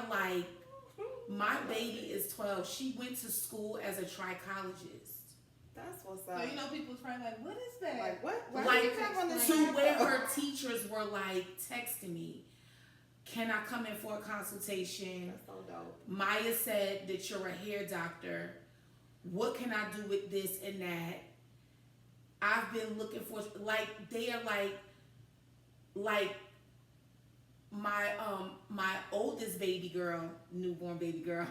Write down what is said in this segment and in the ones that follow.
are like, my baby is 12. She went to school as a trichologist. That's what's up. So you know, people's probably like, "What is that?" Like what? Why Like, you tap on the to shoe? where her teachers were like texting me, can I come in for a consultation? That's so dope. Maya said that you're a hair doctor. What can I do with this and that? I've been looking for, like, they are like my oldest baby girl, newborn baby girl,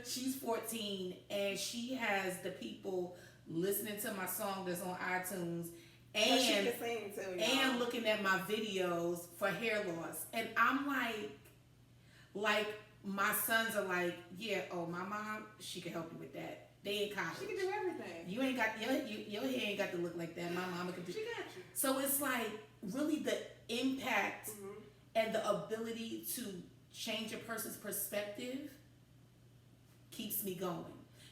she's 14, and she has the people listening to my song that's on iTunes But she and can sing too, y'all. and looking at my videos for hair loss. And I'm like my sons are like, yeah, oh, my mom, she can help you with that. They in college. She can do everything. You ain't got your hair ain't got to look like that. My mama can do. She got you. So it's like really the impact and the ability to change a person's perspective keeps me going.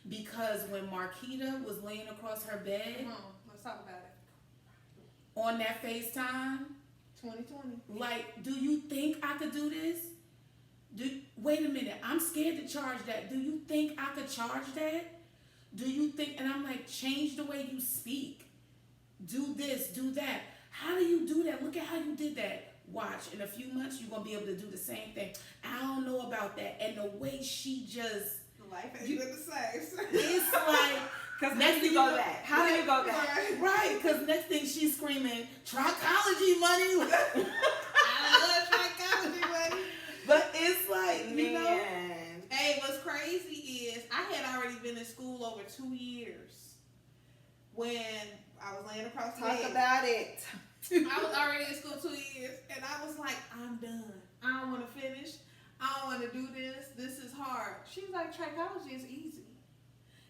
Because when Marquita was laying across her bed, Come on, let's talk about it. on that FaceTime, 2020. like, do you think I could do this? Wait a minute, I'm scared to charge that. Do you think I could charge that? Do you think, and I'm like, change the way you speak. Do this, do that. How do you do that? Look at how you did that. Watch, in a few months, you're going to be able to do the same thing. I don't know about that. And the way she just, Life ain't been the same. it's like, Because next next thing you go know- back. How do you go back? right, because next thing she's screaming, trichology money. I love trichology, buddy. But it's like, you know. Man. Hey, what's crazy is I had already been in school over 2 years when I was laying across the Talk bed. about it. I was already in school 2 years, and I was like, I'm done. I don't want to finish. I don't want to do this. This is hard. She was like, trichology is easy.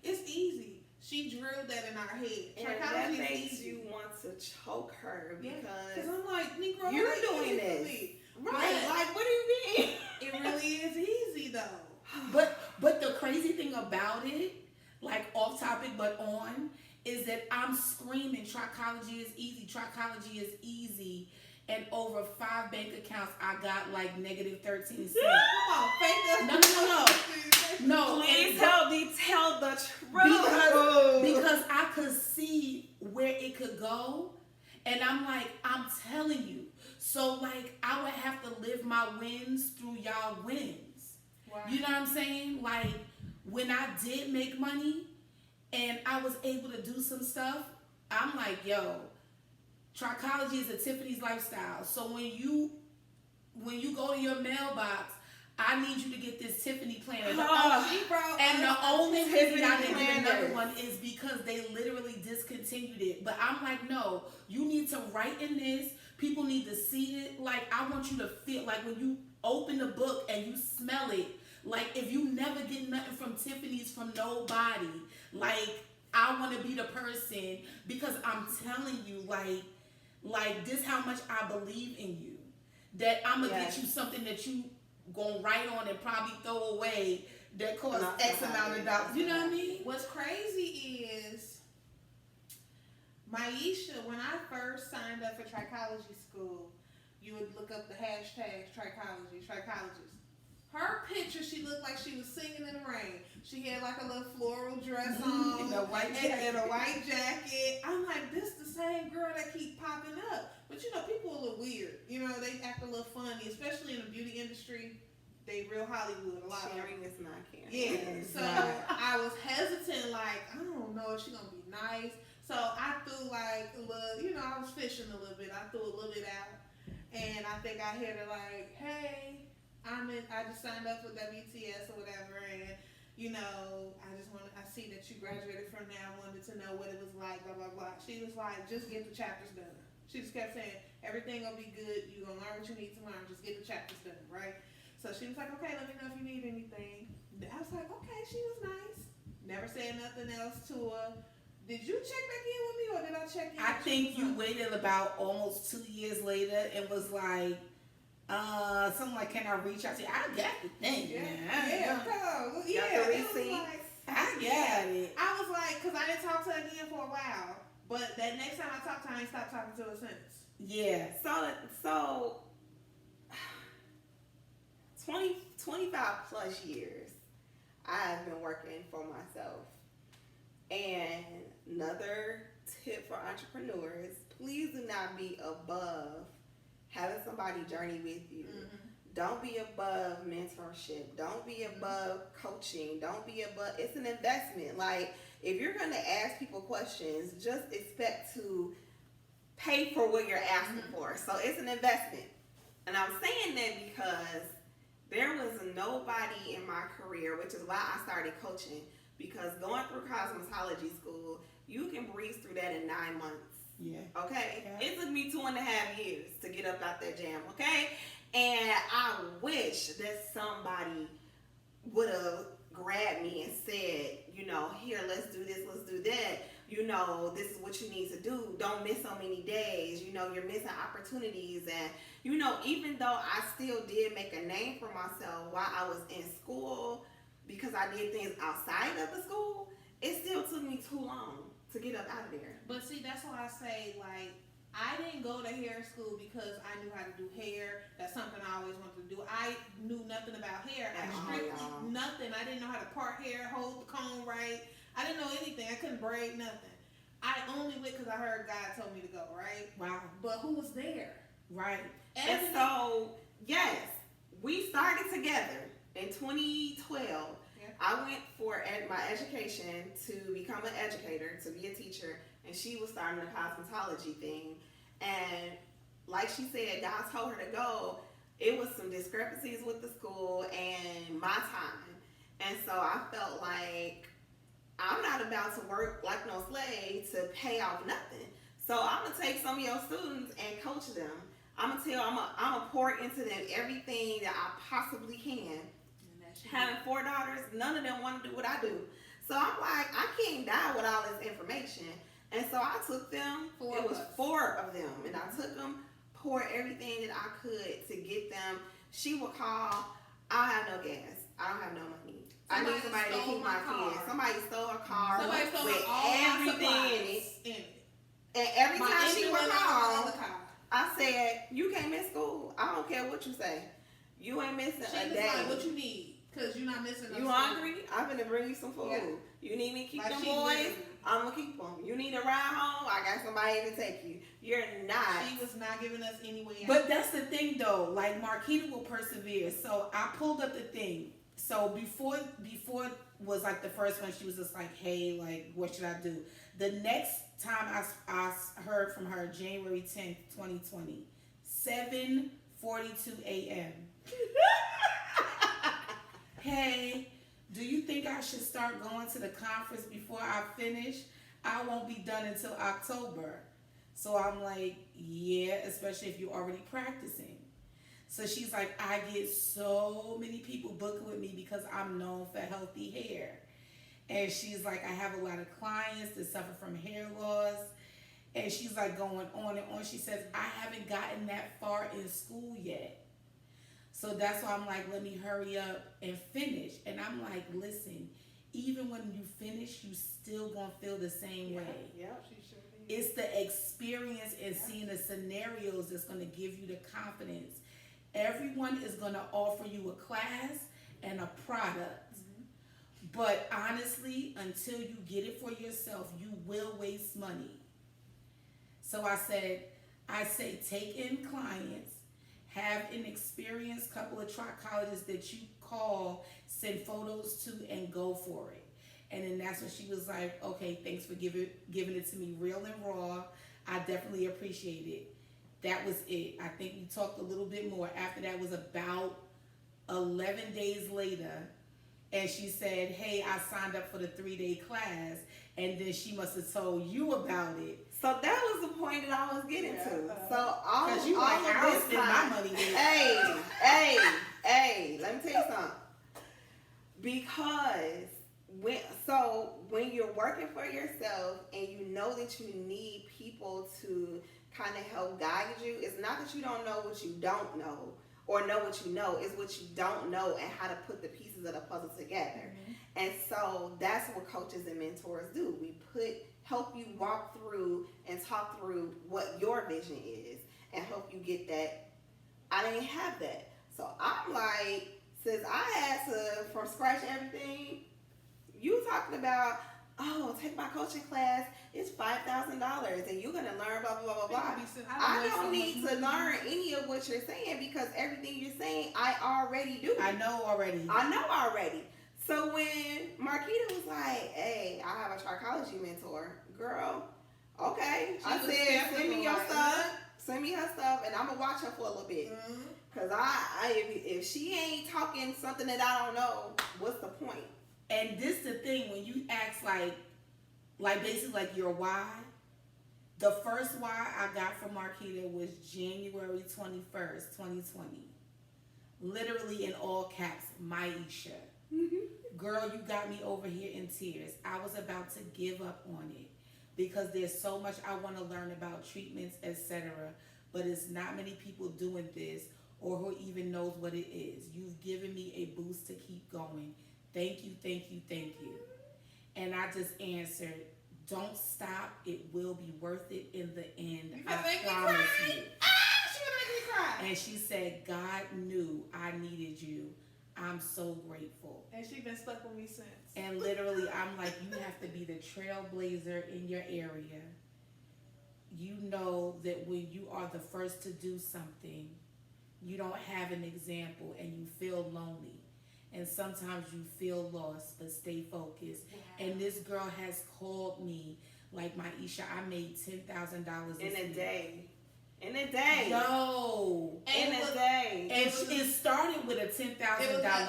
It's easy. She drilled that in our head. And that Trichology is makes easy. you want to choke her Because because I'm like, Negro, you're it ain't doing easy for this. me. Right, But like what do you mean? it really is easy though. But the crazy thing about it, like off topic but on, is that I'm screaming trichology is easy, trichology is easy, and over 5 bank accounts I got like negative 13 cents. Come on, fake us. No, Please help me tell the truth. because I could see where it could go, and I'm like, I'm telling you. So like I would have to live my wins through y'all wins. Wow. You know what I'm saying? Like when I did make money and I was able to do some stuff, I'm like, yo, trichology is a Tiffany's lifestyle. So when you go to your mailbox, I need you to get this Tiffany planner. And the only reason I didn't get another one is because they literally discontinued it. But I'm like, no, you need to write in this. People need to see it. Like, I want you to feel like when you open the book and you smell it, like if you never get nothing from Tiffany's from nobody, like I want to be the person because I'm telling you, like this how much I believe in you. That I'm going to get you something that you gonna write on and probably throw away that costs X amount of dollars. You know what I mean? What's crazy is Maisha, when I first signed up for trichology school, you would look up the hashtags trichology, trichologist. Her picture, she looked like she was singing in the rain. She had like a little floral dress on And a white and a white jacket. I'm like, this the same girl that keep popping up. But you know, people are a little weird. You know, they act a little funny, especially in the beauty industry. They real Hollywood, a lot of Sharing is not caring. yeah, so I was hesitant, like, I don't know if she's gonna be nice. So I threw like a little, you know, I was fishing a little bit. I threw a little bit out, and I think I hit her like, hey, I just signed up for WTS or whatever, and you know, I see that you graduated from there. I wanted to know what it was like, blah blah blah. She was like, just get the chapters done. She just kept saying, everything gonna be good. You gonna learn what you need to learn. Just get the chapters done, right? So she was like, okay, let me know if you need anything. I was like, okay, she was nice. Never said nothing else to her. Did you check back in with me or did I check in? I think you waited about almost 2 years later and was like, something like, can I reach out to you? I got the thing. Yeah, Got the it was receipt. like, I got it. I was like, because I didn't talk to her again for a while. But that next time I talked to her, I ain't stopped talking to her since. Yeah. So 25 plus years, I have been working for myself. And another tip for entrepreneurs, please do not be above having somebody journey with you. Don't be above mentorship. Don't be above coaching. Don't be above, it's an investment. Like, if you're going to ask people questions, just expect to pay for what you're asking for. So it's an investment. And I'm saying that because there was nobody in my career, which is why I started coaching, because going through cosmetology school, you can breeze through that in 9 months. Yeah. Okay? Yeah. It took me 2.5 years to get up out that jam, okay? And I wish that somebody would have grabbed me and said, you know, here, let's do this, let's do that. You know, this is what you need to do. Don't miss so many days. You know, you're missing opportunities. And, you know, even though I still did make a name for myself while I was in school, because I did things outside of the school, it still took me too long to get up out of there. But see, that's why I say, like, I didn't go to hair school because I knew how to do hair. That's something I always wanted to do. I knew nothing about hair. I strictly nothing. I didn't know how to part hair, hold the comb right. I didn't know anything. I couldn't braid nothing. I only went because I heard God told me to go, right? Wow. But who was there? Right. And so, yes, we started together in 2012. Yeah. I went for my education to become an educator, to be a teacher, and she was starting the cosmetology thing. And like she said, God told her to go. It was some discrepancies with the school and my time. And so I felt like I'm not about to work like no slave to pay off nothing. So I'm gonna take some of your students and coach them. I'm gonna pour into them everything that I possibly can. Having 4 daughters, none of them want to do what I do. So I'm like, I can't die with all this information. And so I took them. It was 4 of them, and I took them, poured everything that I could to get them. She would call, I have no gas. I don't have no money. I need somebody to keep my kids. Somebody stole her car with everything in it. And every time she would call, I said, you can't miss school. I don't care what you say. You ain't missing a day. Like, what you need? Because you're not missing no You hungry? I'm gonna bring you some food. Yeah. You need me to keep them boys? I'm gonna keep them. You need a ride home? I got somebody to take you. You're not. She was not giving us any way out. But that's the thing, though. Like, Marquita will persevere. So I pulled up the thing. So before was like the first one, she was just like, hey, like, what should I do? The next time I heard from her, January 10th, 2020, 7:42 a.m. Hey, do you think I should start going to the conference before I finish? I won't be done until October. So I'm like, yeah, especially if you're already practicing. So she's like, I get so many people booking with me because I'm known for healthy hair. And she's like, I have a lot of clients that suffer from hair loss. And she's like going on and on. She says, I haven't gotten that far in school yet. So that's why I'm like, let me hurry up and finish. And I'm like, listen, even when you finish, you still gonna feel the same way. Yeah, she sure did. It's the experience and seeing the scenarios that's gonna give you the confidence. Everyone is gonna offer you a class and a product. But honestly, until you get it for yourself, you will waste money. So I say take in clients, have an experienced couple of trichologists that you call, send photos to, and go for it. And then that's when she was like, okay, thanks for giving it to me real and raw. I definitely appreciate it. That was it. I think we talked a little bit more. After that was about 11 days later. And she said, hey, I signed up for the 3-day class. And then she must have told you about it. So that was the point that I was getting to. So all of this this time, my money. Hey, let me tell you something. Because when you're working for yourself and you know that you need people to kind of help guide you, it's not that you don't know what you don't know or know what you know, it's what you don't know and how to put the pieces of the puzzle together. And so that's what coaches and mentors do. We help you walk through and talk through what your vision is and help you get that. I didn't have that. So I'm like, since I had to from scratch everything, you talking about, oh, take my coaching class, it's $5,000 and you're gonna learn blah blah blah blah blah. I don't need to learn any of what you're saying because everything you're saying I already do. I know already. So when Marquita was like, hey, I have a trichology mentor, girl, okay. I said, send me your stuff. Send me her stuff, and I'm gonna watch her for a little bit. Cause if she ain't talking something that I don't know, what's the point? And this the thing when you ask like basically like your why. The first why I got from Marquita was January 21st, 2020. Literally in all caps, Maisha. Girl, you got me over here in tears. I was about to give up on it because there's so much I want to learn about treatments, etc. But it's not many people doing this or who even knows what it is. You've given me a boost to keep going. Thank you, thank you, thank you. And I just answered, don't stop. It will be worth it in the end. I promise you. She gonna make me cry. And she said, God knew I needed you. I'm so grateful. And she been stuck with me since. And literally, I'm like, you have to be the trailblazer in your area. You know that when you are the first to do something, you don't have an example and you feel lonely. And sometimes you feel lost, but stay focused. Wow. And this girl has called me, like, Maisha, I made $10,000 in a day. In a day. Yo. In a day. And it started with a $10,000. It was an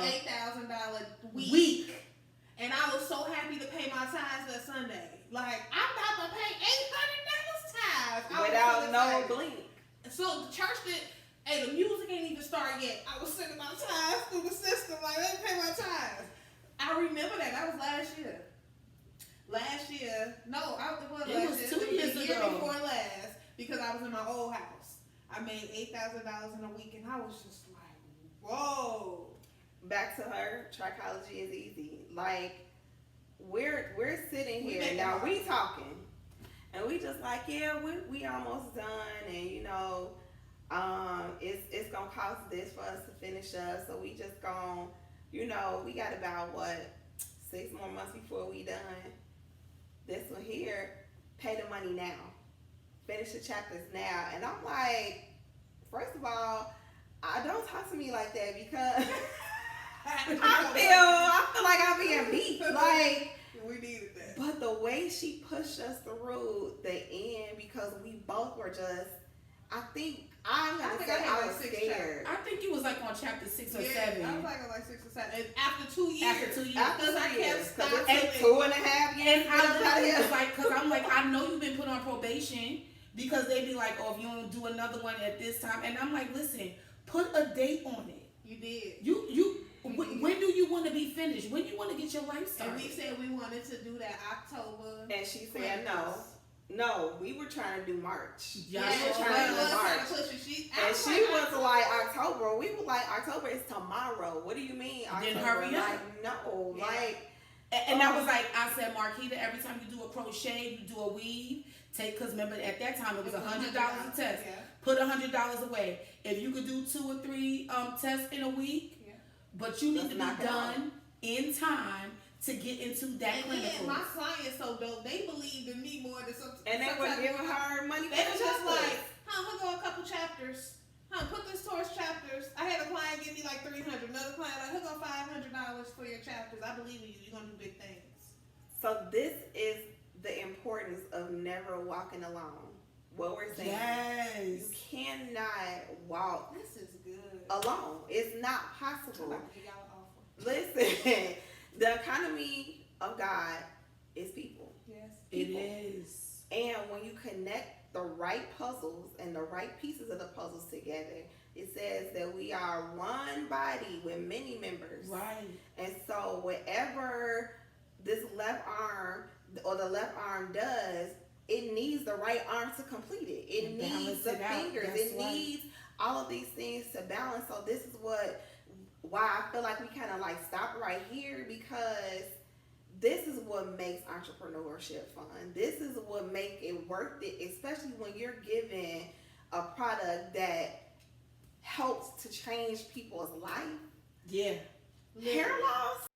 $8,000 week. And I was so happy to pay my tithes that Sunday. Like, I'm about to pay $800 tithes. Without no blink. So the church did, hey, the music ain't even started yet. I was sending my tithes through the system. Like, let me pay my tithes. I remember that. That was last year. It was 2 years ago. The year before last. Because I was in my old house. I made $8,000 in a week, and I was just like, whoa. Back to her, trichology is easy. Like, we're sitting here, now we talking. And we just like, yeah, we almost done, and you know, it's gonna cost this for us to finish up, so we just gonna, you know, we got about, 6 more months before we done. This one here, pay the money now. Finish the chapters now. And I'm like, first of all, don't talk to me like that because I feel like I'm being beat. Like, we needed that. But the way she pushed us through the end, because we both were just, I was scared. I think it was like on chapter 6 or 7. I was like on 6 or 7. And after 2 years. Because I kept stopping. And 2.5 years. And I was like, because I'm like, I know you've been put on probation. Because they be like, oh, if you don't do another one at this time. And I'm like, listen, put a date on it. You did. When do you want to be finished? When you want to get your life started? And we said we wanted to do that October. And she said no. No, we were trying to do March. Yeah, we were trying to do March. She was like October. We were like, October is tomorrow. What do you mean October? Then hurry up. Like, no. Yeah. Like, and I was like, I said, Marquita, every time you do a crochet, you do a weave, because remember at that time it was $100 a test. Yeah. Put $100 away. If you could do 2 or 3 tests in a week, but you need to be done in time to get into that clinical. My clients so dope. They believed in me more than some. And they were giving her money. They were just like, we'll go a couple chapters. Put this towards chapters. I had a client give me like $300. Another client like, he'll go $500 for your chapters. I believe in you. You're gonna do big things. So this is the importance of never walking alone. What we're saying. Yes. You cannot walk. This is good. Alone. It's not possible. Listen, the economy of God is people. Yes. People. It is. And when you connect the right puzzles and the right pieces of the puzzles together, it says that we are one body with many members. Right. And so whatever this left arm or the left arm does, it needs the right arm to complete it. It needs the fingers. It needs all of these things to balance. So this is why I feel like we kind of like stop right here, because this is what makes entrepreneurship fun. This is what makes it worth it, especially when you're given a product that helps to change people's life. Yeah. Hair loss?